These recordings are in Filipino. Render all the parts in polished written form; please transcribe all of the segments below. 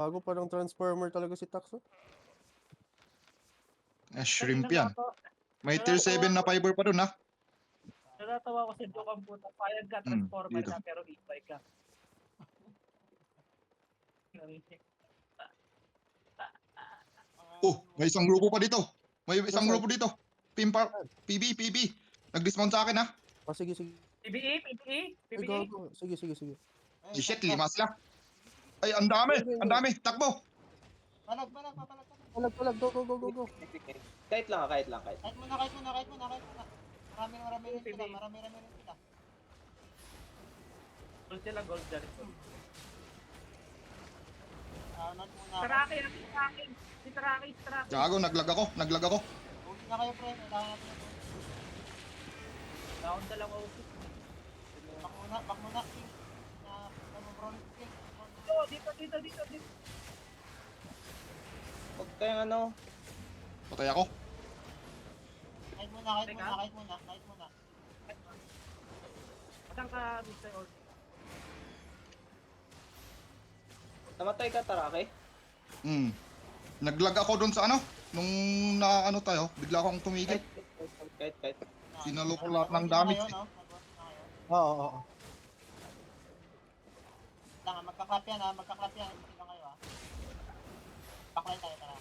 Bago pa ng transformer talaga si Taxo. Shrimp yan. May tier 7 na fiber pa dun ha. Natatawa ko sa joke ang puta. Payag ka, transformer dito. ka, pero e-bike ka. Oh, may isang grupo pa dito. May isang grupo dito. PB. Nag-dismount sa akin ha. Oh, sige, sige. PBE? Ay, PBE? go. Sige. Shit, 5 sila. Ay, ang dami. Takbo. Palag. Palag. Go. Kahit lang. Kahit muna. Marami rin sila. Gold sila, gold dyan. Not muna. Taraki. Si Taraki. Gago, naglag ako. Uwi na kayo, pre. Kailangan natin. Down dalawa ulit. Back muna. King. Bron. King. Oh, dito. Huwag kayong ano. Patay ako. Kahit muna. Saan ka, Mr. Old? Namatay ka, Tarake. Naglag ako dun sa ano. Nung naano tayo, bigla akong tumigil. Kahit. Sinalo ko lahat ng damage. Oo. Magka-clap yan. Hindi lang kayo, ha. Backline tayo, tara.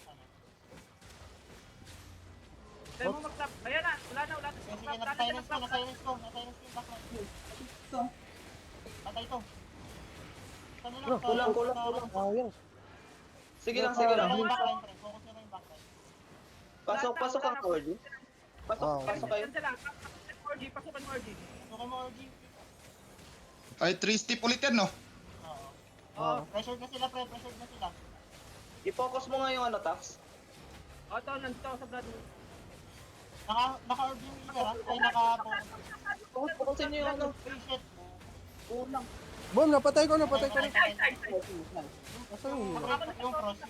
Tayo mo mag-clap. Ayan na, wala na. Sige, na-silence ko yung backline. Patay ito. Kulang. Yes. Sige lang. Focus nyo lang yung backline. Pasok ang orgy. Pasok kayo. Pasukan mo, RG. Sukan mo, RG. Ay, 3 step ulit yan, no? Oo. Pressured na sila, pre. I-focus mo nga yung ano, Tax. Ito, nandito ako sa blood. Naka-orb yung leader, ha? Ay, naka-focus. Focusin nyo yung ano. Shit. Kulang. Boom, napatay ko na. Ay. Asan yung hero? Yung cross.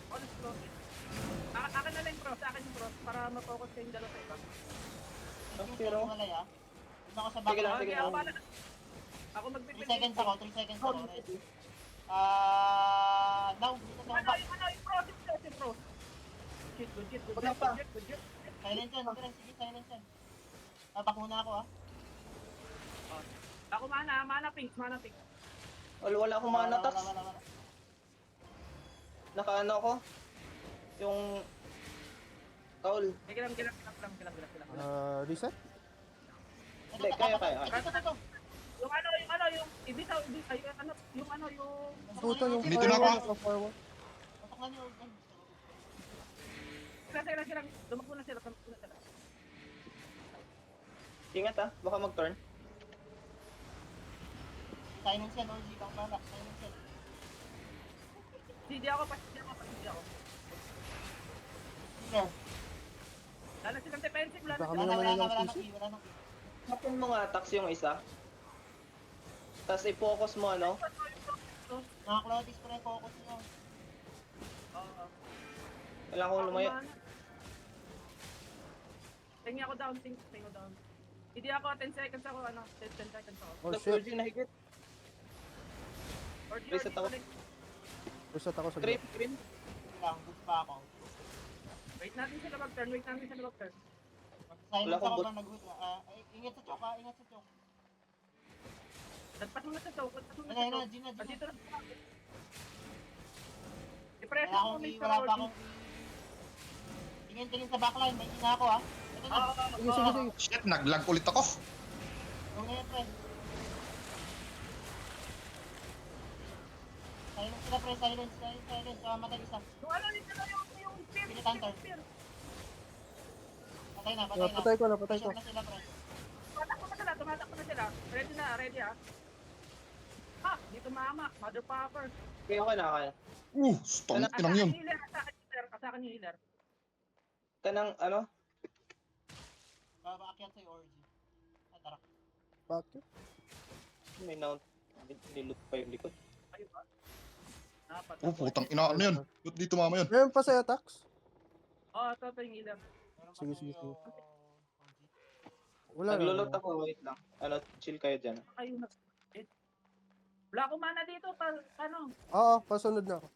Honest cross. Akin na lang yung cross, para ma-focus kayong dalawa sa iba. Pero, Malay, ha? Doon ako sa Sige lang. backline. Okay, ako pala. Ako 3 seconds ako. Ready? Now, dito sa Ano, back. yung cross. Good. Wala pa. Good. Silence yan, pre. Sige, silence yan. Back muna ako, ha? Ako mana pink. wala akong mga Tax. Wala. Naka-ano ako. Yung... Kaul. Kilang. Reset? Hindi, kaya. Ito. Yung ibitaw, yung Puto yung Dito na ako. forward. Patok na niyo. sila. Dumakbo na sila. Ingat baka mag-turn. Silence yan, OG. Kang balak. Silence yan. Hindi ako. Sir. Lalo silang defensive, Baka kami naman Wala yung na PC. Wala na. Hapon mo nga Tax yung isa. Tapos i-focus mo ano. Mga Claudis, pre. Focus nyo. Kailangan ko lumayo. Tingin ako down. Hindi ako, 10 seconds ako, 10 seconds ako. Oh shit. Nag-urging na higit. Reset ako. Reset ako sa Creep. Lang, goods pa ako. Wait natin sila mag-turn. Silence akong ako bot. ba nag-good. Ingat sa choke, ha? Ingat sa choke. Nagpas mo na sa choke. Ayun, Gina. Dito na. I-press Wala mo, akong Mr. wala pa Orgy. akong tingin sa backline, may ina ako, ha? Ito na. Sige. Shit, naglag ulit ako. Yung ngayon, pre. Silence sila, pre. Silence. Matay isa. Yung spear. Pinit hunter. Patay na. Napatay ko. Pressure na sila, pre. Tumatakbo na sila. Ready ha. Dito mama. Mother popper. Okay na. Stone kinang yun. Asakan yung healer. Kanang ano. Babaakyat sa'yo, Orgy. Tara. Bakit? May niloot pa yung likod. Ayun ba? Dapat. Putang ina, ano yun? Ba't dito mama yun? Meron pa sa attacks? Ito yung healer. Meron pa Sige. sa'yo, Wala Naglulot ako, wait lang. Chill kayo dyan. Ayun na. Wala akong mana dito, ano. Oo, pasunod na ako.